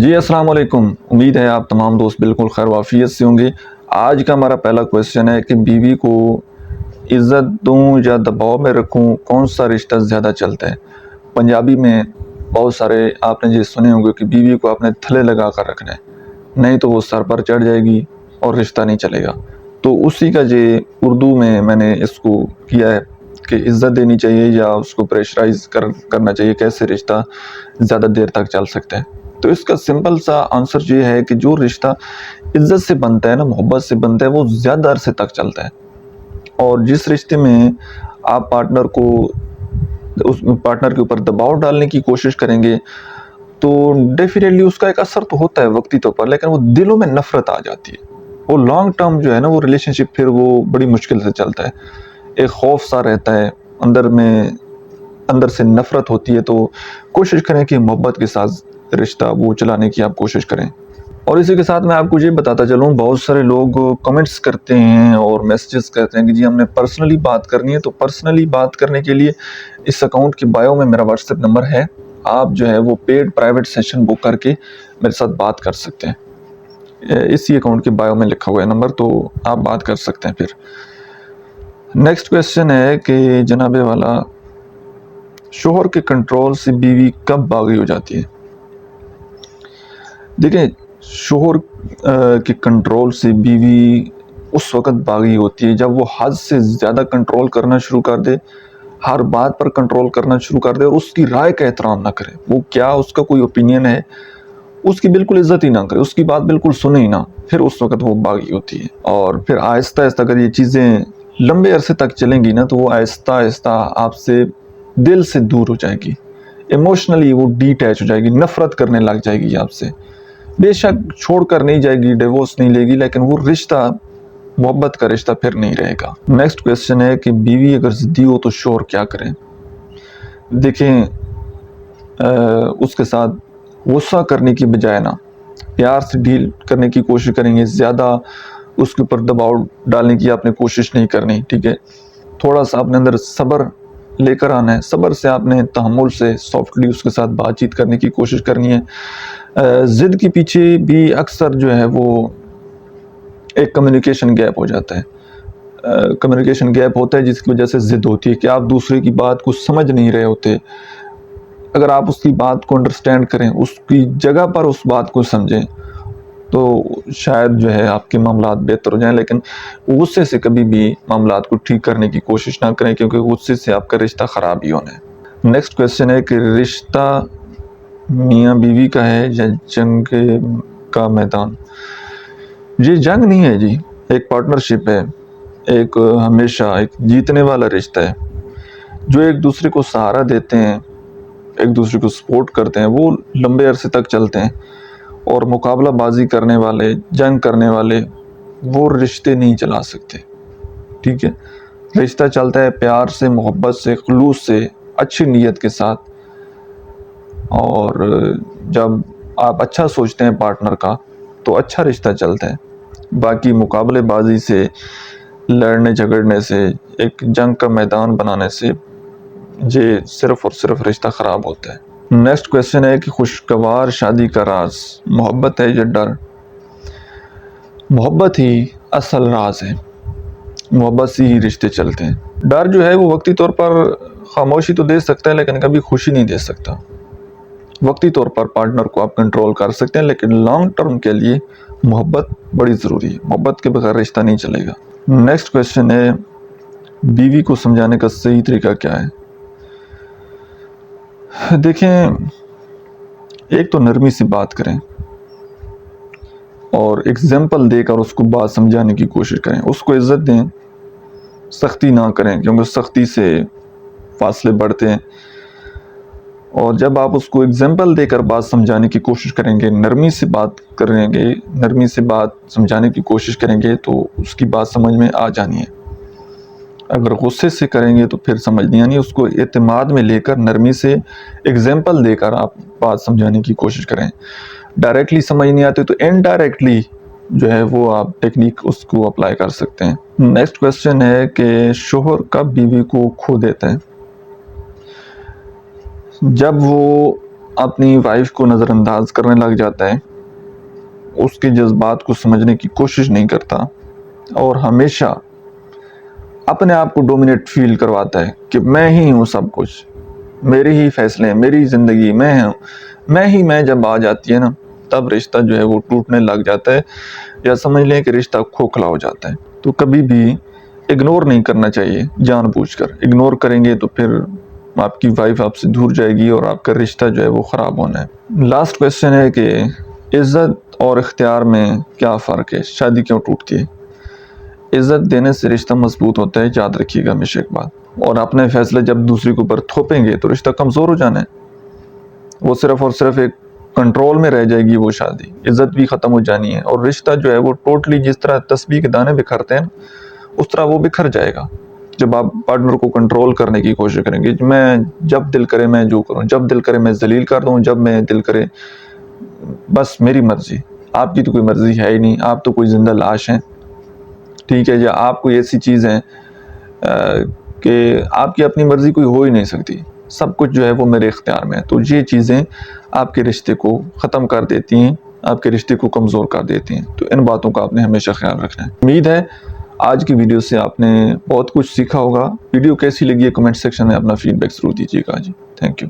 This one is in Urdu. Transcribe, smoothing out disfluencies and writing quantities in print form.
جی السلام علیکم، امید ہے آپ تمام دوست بالکل خیر وافیت سے ہوں گے۔ آج کا ہمارا پہلا کویسچن ہے کہ بیوی کو عزت دوں یا دباؤ میں رکھوں، کون سا رشتہ زیادہ چلتا ہے؟ پنجابی میں بہت سارے آپ نے یہ سنے ہوں گے کہ بیوی کو اپنے تھلے لگا کر رکھنا ہے، نہیں تو وہ سر پر چڑھ جائے گی اور رشتہ نہیں چلے گا۔ تو اسی کا یہ اردو میں نے اس کو کیا ہے کہ عزت دینی چاہیے یا اس کو پریشرائز کرنا چاہیے، کیسے رشتہ زیادہ دیر تک چل سکتا ہے۔ تو اس کا سمپل سا آنسر یہ ہے کہ جو رشتہ عزت سے بنتا ہے نا، محبت سے بنتا ہے، وہ زیادہ عرصے تک چلتا ہے۔ اور جس رشتے میں آپ پارٹنر کے اوپر دباؤ ڈالنے کی کوشش کریں گے تو ڈیفینیٹلی اس کا ایک اثر تو ہوتا ہے وقتی طور پر، لیکن وہ دلوں میں نفرت آ جاتی ہے۔ وہ لانگ ٹرم جو ہے نا، وہ ریلیشن شپ پھر وہ بڑی مشکل سے چلتا ہے، ایک خوف سا رہتا ہے، اندر سے نفرت ہوتی ہے۔ تو کوشش کریں کہ محبت کے ساتھ رشتہ وہ چلانے کی آپ کوشش کریں۔ اور اسی کے ساتھ میں آپ کو یہ بتاتا چلوں، بہت سارے لوگ کمنٹس کرتے ہیں اور میسیجز کرتے ہیں کہ جی ہم نے پرسنلی بات کرنی ہے۔ تو پرسنلی بات کرنے کے لیے اس اکاؤنٹ کی بایو میں میرا واٹس ایپ نمبر ہے، آپ جو ہے وہ پیڈ پرائیویٹ سیشن بک کر کے میرے ساتھ بات کر سکتے ہیں۔ اسی اکاؤنٹ کی بایو میں لکھا ہوا ہے نمبر، تو آپ بات کر سکتے ہیں۔ پھر نیکسٹ کویسچن ہے کہ جناب والا، شوہر کے کنٹرول سے بیوی کب باغی ہو جاتی ہے؟ دیکھیں، شوہر کے کنٹرول سے بیوی اس وقت باغی ہوتی ہے جب وہ حد سے زیادہ کنٹرول کرنا شروع کر دے، ہر بات پر کنٹرول کرنا شروع کر دے اور اس کی رائے کا احترام نہ کرے۔ وہ کیا اس کا کوئی اوپینین ہے، اس کی بالکل عزت ہی نہ کرے، اس کی بات بالکل سنے ہی نہ، پھر اس وقت وہ باغی ہوتی ہے۔ اور پھر آہستہ آہستہ اگر یہ چیزیں لمبے عرصے تک چلیں گی نا، تو وہ آہستہ آہستہ آپ سے دل سے دور ہو جائے گی، ایموشنلی وہ ڈیٹیچ ہو جائے گی، نفرت کرنے لگ جائے گی آپ سے۔ بے شک چھوڑ کر نہیں جائے گی، ڈیورس نہیں لے گی، لیکن وہ رشتہ، محبت کا رشتہ پھر نہیں رہے گا۔ نیکسٹ کویسچن ہے کہ بیوی اگر ضدی ہو تو شوہر کیا کریں؟ دیکھیں، اس کے ساتھ غصہ کرنے کی بجائے نا پیار سے ڈیل کرنے کی کوشش کریں گے، زیادہ اس کے اوپر دباؤ ڈالنے کی آپ نے کوشش نہیں کرنی، ٹھیک ہے؟ تھوڑا سا اپنے اندر صبر لے کر آنا ہے، صبر سے آپ نے تحمل سے سافٹلی اس کے ساتھ بات چیت کرنے کی کوشش کرنی ہے۔ ضد کے پیچھے بھی اکثر جو ہے وہ ایک کمیونیکیشن گیپ ہو جاتا ہے، کمیونیکیشن گیپ ہوتا ہے جس کی وجہ سے ضد ہوتی ہے کہ آپ دوسرے کی بات کو سمجھ نہیں رہے ہوتے۔ اگر آپ اس کی بات کو انڈرسٹینڈ کریں، اس کی جگہ پر اس بات کو سمجھیں، تو شاید جو ہے آپ کے معاملات بہتر ہو جائیں۔ لیکن غصے سے کبھی بھی معاملات کو ٹھیک کرنے کی کوشش نہ کریں، کیونکہ غصے سے آپ کا رشتہ خراب ہی ہونا ہے۔ نیکسٹ کویسچن ہے کہ رشتہ میاں بیوی کا ہے یا جنگ کا میدان؟ یہ جنگ نہیں ہے جی، ایک پارٹنرشپ ہے، ایک ہمیشہ ایک جیتنے والا رشتہ ہے۔ جو ایک دوسرے کو سہارا دیتے ہیں، ایک دوسرے کو سپورٹ کرتے ہیں، وہ لمبے عرصے تک چلتے ہیں۔ اور مقابلہ بازی کرنے والے، جنگ کرنے والے، وہ رشتے نہیں چلا سکتے، ٹھیک ہے؟ رشتہ چلتا ہے پیار سے، محبت سے، خلوص سے، اچھی نیت کے ساتھ۔ اور جب آپ اچھا سوچتے ہیں پارٹنر کا تو اچھا رشتہ چلتا ہے۔ باقی مقابلے بازی سے، لڑنے جھگڑنے سے، ایک جنگ کا میدان بنانے سے یہ صرف اور صرف رشتہ خراب ہوتا ہے۔ نیکسٹ کویسچن ہے کہ خوشگوار شادی کا راز محبت ہے یا ڈر؟ محبت ہی اصل راز ہے، محبت سے ہی رشتے چلتے ہیں۔ ڈر جو ہے وہ وقتی طور پر خاموشی تو دے سکتا ہے، لیکن کبھی خوشی نہیں دے سکتا۔ وقتی طور پر پارٹنر کو آپ کنٹرول کر سکتے ہیں، لیکن لانگ ٹرم کے لیے محبت بڑی ضروری ہے، محبت کے بغیر رشتہ نہیں چلے گا۔ نیکسٹ کویسچن ہے، بیوی کو سمجھانے کا صحیح طریقہ کیا ہے؟ دیکھیں، ایک تو نرمی سے بات کریں اور ایگزامپل دے کر اس کو بات سمجھانے کی کوشش کریں، اس کو عزت دیں، سختی نہ کریں، کیونکہ سختی سے فاصلے بڑھتے ہیں۔ اور جب آپ اس کو ایگزامپل دے کر بات سمجھانے کی کوشش کریں گے، نرمی سے بات کریں گے، نرمی سے بات سمجھانے کی کوشش کریں گے، تو اس کی بات سمجھ میں آ جانی ہے۔ اگر غصے سے کریں گے تو پھر سمجھ نہیں آنی۔ اس کو اعتماد میں لے کر، نرمی سے ایگزامپل دے کر آپ بات سمجھانے کی کوشش کریں۔ ڈائریکٹلی سمجھ نہیں آتے تو انڈائریکٹلی جو ہے وہ آپ ٹیکنیک اس کو اپلائی کر سکتے ہیں۔ نیکسٹ کویسچن ہے کہ شوہر کب بیوی کو کھو دیتا ہے؟ جب وہ اپنی وائف کو نظر انداز کرنے لگ جاتا ہے، اس کے جذبات کو سمجھنے کی کوشش نہیں کرتا اور ہمیشہ اپنے آپ کو ڈومینیٹ فیل کرواتا ہے کہ میں ہی ہوں سب کچھ، میرے ہی فیصلے، میری زندگی، میں جب آ جاتی ہے نا، تب رشتہ جو ہے وہ ٹوٹنے لگ جاتا ہے، یا سمجھ لیں کہ رشتہ کھوکھلا ہو جاتا ہے۔ تو کبھی بھی اگنور نہیں کرنا چاہیے جان بوجھ کر، اگنور کریں گے تو پھر آپ کی وائف آپ سے دور جائے گی اور آپ کا رشتہ جو ہے وہ خراب ہونا ہے۔ لاسٹ کویسچن ہے کہ عزت اور اختیار میں کیا فرق ہے، شادی کیوں ٹوٹتی ہے؟ عزت دینے سے رشتہ مضبوط ہوتا ہے، یاد رکھیے گا ہمیشہ ایک بات، اور اپنے فیصلے جب دوسری کے اوپر تھوپیں گے تو رشتہ کمزور ہو جانا ہے، وہ صرف اور صرف ایک کنٹرول میں رہ جائے گی وہ شادی، عزت بھی ختم ہو جانی ہے، اور رشتہ جو ہے وہ ٹوٹلی جس طرح تسبیح کے دانے بکھرتے ہیں اس طرح وہ بکھر جائے گا جب آپ پارٹنر کو کنٹرول کرنے کی کوشش کریں گے۔ میں جب دل کرے میں جو کروں، جب دل کرے میں ذلیل کر دوں، جب میں دل کرے بس میری مرضی، آپ کی تو کوئی مرضی ہے ہی نہیں، آپ تو کوئی زندہ لاش ہیں، ٹھیک ہے، یا آپ کوئی ایسی چیز ہیں کہ آپ کی اپنی مرضی کوئی ہو ہی نہیں سکتی، سب کچھ جو ہے وہ میرے اختیار میں ہے، تو یہ چیزیں آپ کے رشتے کو ختم کر دیتی ہیں، آپ کے رشتے کو کمزور کر دیتی ہیں، تو ان باتوں کا آپ نے ہمیشہ خیال رکھنا ہے۔ امید ہے آج کی ویڈیو سے آپ نے بہت کچھ سیکھا ہوگا۔ ویڈیو کیسی لگی ہے کمنٹ سیکشن میں اپنا فیڈ بیک ضرور دیجیے گا جی۔ Thank you.